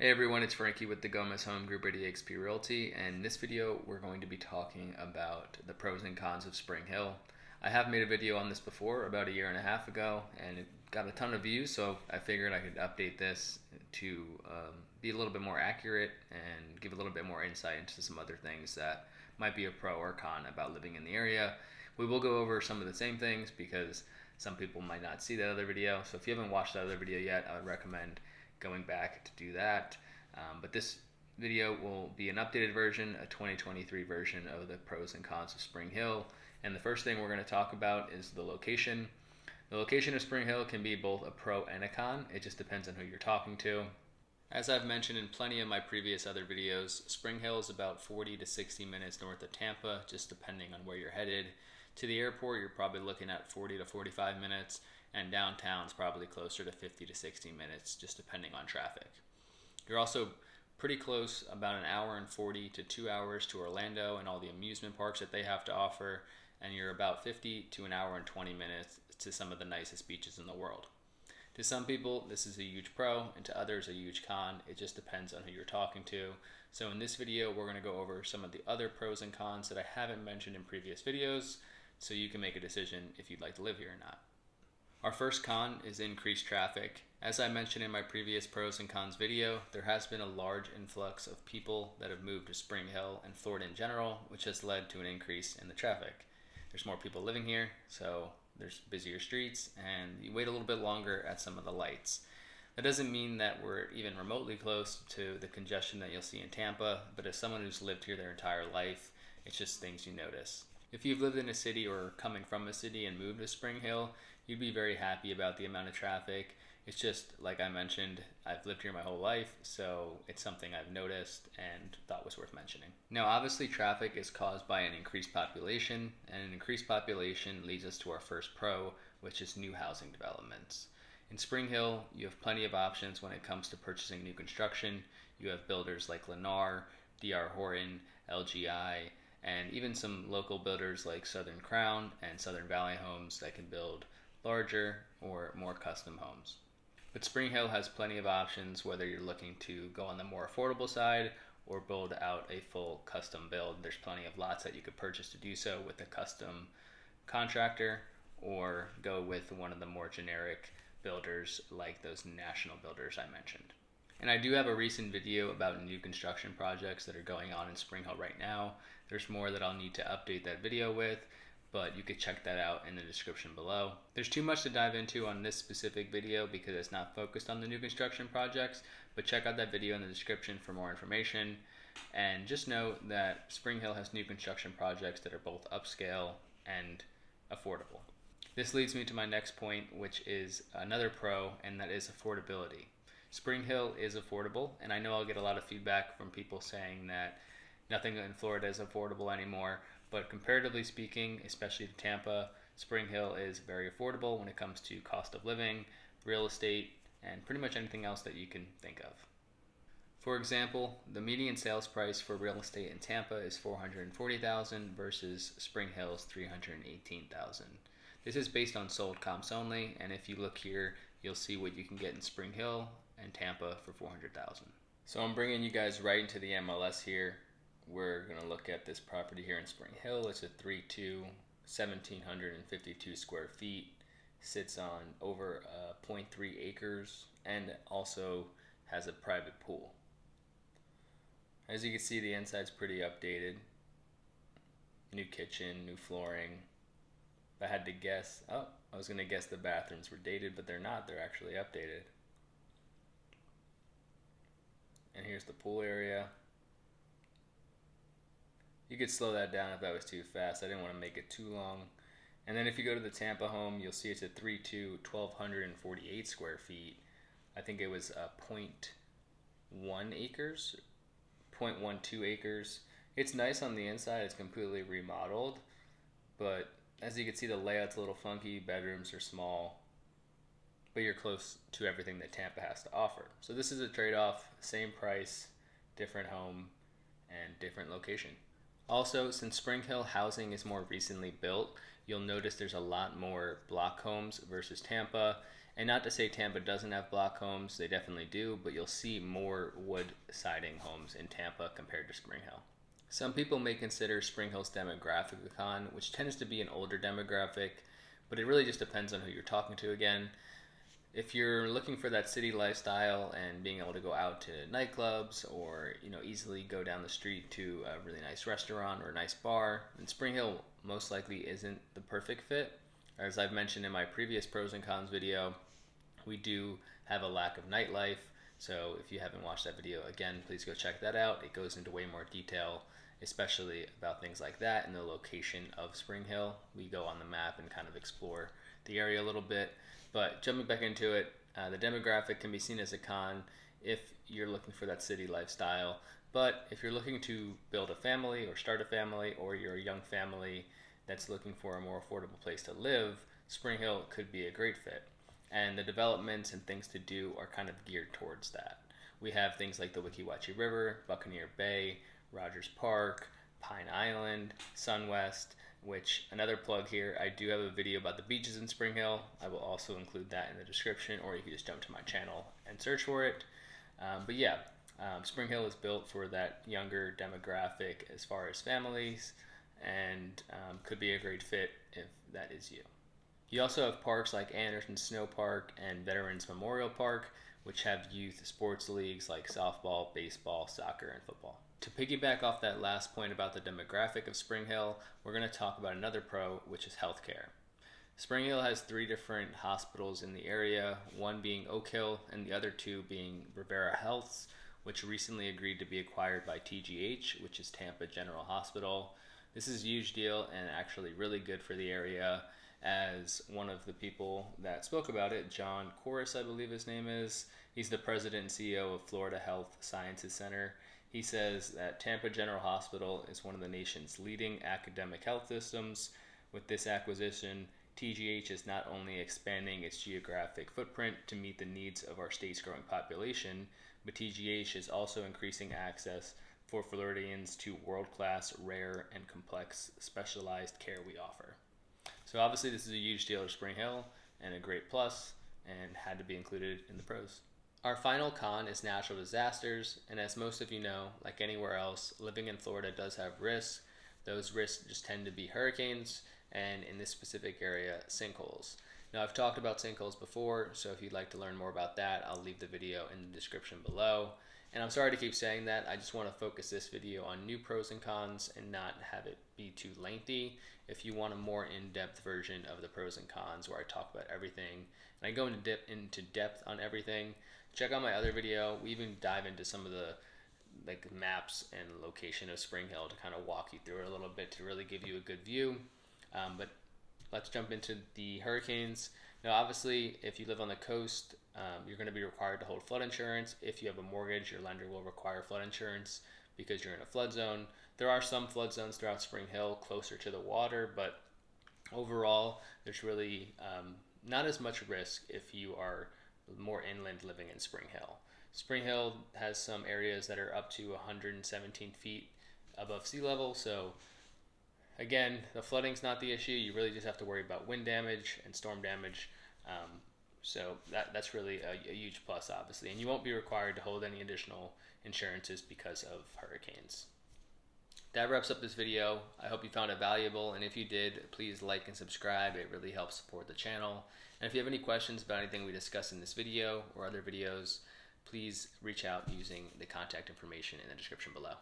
Hey everyone, it's Frankie with the Gomez Home Group at eXp Realty, and in this video we're going to be talking about the pros and cons of Spring Hill. I have made a video on this before about a year and a half ago, and it got a ton of views, so I figured I could update this to be a little bit more accurate and give a little bit more insight into some other things that might be a pro or con about living in the area. We will go over some of the same things because some people might not see that other video, so if you haven't watched that other video yet, I would recommend going back to do that. But this video will be an updated version, a 2023 version of the pros and cons of Spring Hill. And the first thing we're going to talk about is the location. The location of Spring Hill can be both a pro and a con. It just depends on who you're talking to. As I've mentioned in plenty of my previous other videos, Spring Hill is about 40 to 60 minutes north of Tampa, just depending on where you're headed. To the airport, you're probably looking at 40 to 45 minutes, and downtown's probably closer to 50 to 60 minutes, just depending on traffic. You're also pretty close, about an hour and 40 to 2 hours to Orlando and all the amusement parks that they have to offer, and you're about 50 to an hour and 20 minutes to some of the nicest beaches in the world. To some people, this is a huge pro, and to others, a huge con. It just depends on who you're talking to. So in this video, we're going to go over some of the other pros and cons that I haven't mentioned in previous videos, so you can make a decision if you'd like to live here or not. Our first con is increased traffic. As I mentioned in my previous pros and cons video, there has been a large influx of people that have moved to Spring Hill and Florida in general, which has led to an increase in the traffic. There's more people living here, so there's busier streets, and you wait a little bit longer at some of the lights. That doesn't mean that we're even remotely close to the congestion that you'll see in Tampa, but as someone who's lived here their entire life, it's just things you notice. If you've lived in a city or coming from a city and moved to Spring Hill, you'd be very happy about the amount of traffic. It's just, like I mentioned, I've lived here my whole life, so it's something I've noticed and thought was worth mentioning. Now, obviously, traffic is caused by an increased population, and an increased population leads us to our first pro, which is new housing developments. In Spring Hill, you have plenty of options when it comes to purchasing new construction. You have builders like Lennar, D.R. Horton, LGI, and even some local builders like Southern Crown and Southern Valley Homes that can build larger or more custom homes. But Spring Hill has plenty of options whether you're looking to go on the more affordable side or build out a full custom build. There's plenty of lots that you could purchase to do so with a custom contractor, or go with one of the more generic builders like those national builders I mentioned. And I do have a recent video about new construction projects that are going on in Spring Hill right now. There's more that I'll need to update that video with, but you could check that out in the description below. There's too much to dive into on this specific video because it's not focused on the new construction projects, but check out that video in the description for more information. And just know that Spring Hill has new construction projects that are both upscale and affordable. This leads me to my next point, which is another pro, and that is affordability. Spring Hill is affordable, and I know I'll get a lot of feedback from people saying that nothing in Florida is affordable anymore, but comparatively speaking, especially to Tampa, Spring Hill is very affordable when it comes to cost of living, real estate, and pretty much anything else that you can think of. For example, the median sales price for real estate in Tampa is $440,000 versus Spring Hill's $318,000. This is based on sold comps only, and if you look here, you'll see what you can get in Spring Hill and Tampa for $400,000. So I'm bringing you guys right into the MLS here. We're going to look at this property here in Spring Hill. It's a 3-2, 1,752 square feet, sits on over 0.3 acres, and also has a private pool. As you can see, the inside's pretty updated. New kitchen, new flooring. If I had to guess, I was going to guess the bathrooms were dated, but they're not. They're actually updated. And here's the pool area. You could slow that down if that was too fast. I didn't want to make it too long. And then if you go to the Tampa home, you'll see it's a 3-2, 1,248 square feet. I think it was 0.1 acres, 0.12 acres. It's nice on the inside. It's completely remodeled. But as you can see, the layout's a little funky. Bedrooms are small. But you're close to everything that Tampa has to offer. So this is a trade-off. Same price, different home, and different location. Also, since Spring Hill housing is more recently built, you'll notice there's a lot more block homes versus Tampa, And not to say Tampa doesn't have block homes, they definitely do, but you'll see more wood siding homes in Tampa compared to Spring Hill. Some people may consider Spring Hill's demographic a con, which tends to be an older demographic, but it really just depends on who you're talking to again. If you're looking for that city lifestyle and being able to go out to nightclubs or easily go down the street to a really nice restaurant or a nice bar, then Spring Hill most likely isn't the perfect fit. As I've mentioned in my previous pros and cons video, we do have a lack of nightlife. So if you haven't watched that video, again, please go check that out. It goes into way more detail, especially about things like that and the location of Spring Hill. We go on the map and kind of explore the area a little bit. But jumping back into it, the demographic can be seen as a con if you're looking for that city lifestyle. But if you're looking to build a family or start a family, or you're a young family that's looking for a more affordable place to live, Spring Hill could be a great fit. And the developments and things to do are kind of geared towards that. We have things like the Weeki Wachee River, Buccaneer Bay, Rogers Park, Pine Island, SunWest, which, another plug here, I do have a video about the beaches in Spring Hill. I will also include that in the description, or you can just jump to my channel and search for it. But yeah, Spring Hill is built for that younger demographic as far as families, and could be a great fit if that is you. You also have parks like Anderson Snow Park and Veterans Memorial Park, which have youth sports leagues like softball, baseball, soccer, and football. To piggyback off that last point about the demographic of Spring Hill, we're going to talk about another pro, which is healthcare. Spring Hill has 3 different hospitals in the area, one being Oak Hill and the other 2 being Rivera Health's, which recently agreed to be acquired by TGH, which is Tampa General Hospital. This is a huge deal and actually really good for the area, as one of the people that spoke about it, John Corus, I believe his name is, he's the president and CEO of Florida Health Sciences Center. He says that Tampa General Hospital is one of the nation's leading academic health systems. With this acquisition, TGH is not only expanding its geographic footprint to meet the needs of our state's growing population, but TGH is also increasing access for Floridians to world-class, rare, and complex specialized care we offer. So obviously this is a huge deal to Spring Hill and a great plus, and had to be included in the pros. Our final con is natural disasters, and as most of you know, like anywhere else, living in Florida does have risks. Those risks just tend to be hurricanes, and in this specific area, sinkholes. Now, I've talked about sinkholes before, so if you'd like to learn more about that, I'll leave the video in the description below. And I'm sorry to keep saying that, I just want to focus this video on new pros and cons and not have it be too lengthy. If you want a more in-depth version of the pros and cons where I talk about everything, and I go into depth on everything, check out my other video. We even dive into some of the maps and location of Spring Hill to kind of walk you through it a little bit to really give you a good view. But let's jump into the hurricanes. Now, obviously, if you live on the coast, you're going to be required to hold flood insurance. If you have a mortgage, your lender will require flood insurance because you're in a flood zone. There are some flood zones throughout Spring Hill closer to the water, but overall, there's really not as much risk if you are more inland living in Spring Hill. Spring Hill has some areas that are up to 117 feet above sea level, so again, the flooding's not the issue. You really just have to worry about wind damage and storm damage. So that's really a huge plus, obviously. And you won't be required to hold any additional insurances because of hurricanes. That wraps up this video. I hope you found it valuable, and if you did, please like and subscribe. It really helps support the channel. And if you have any questions about anything we discussed in this video or other videos, please reach out using the contact information in the description below.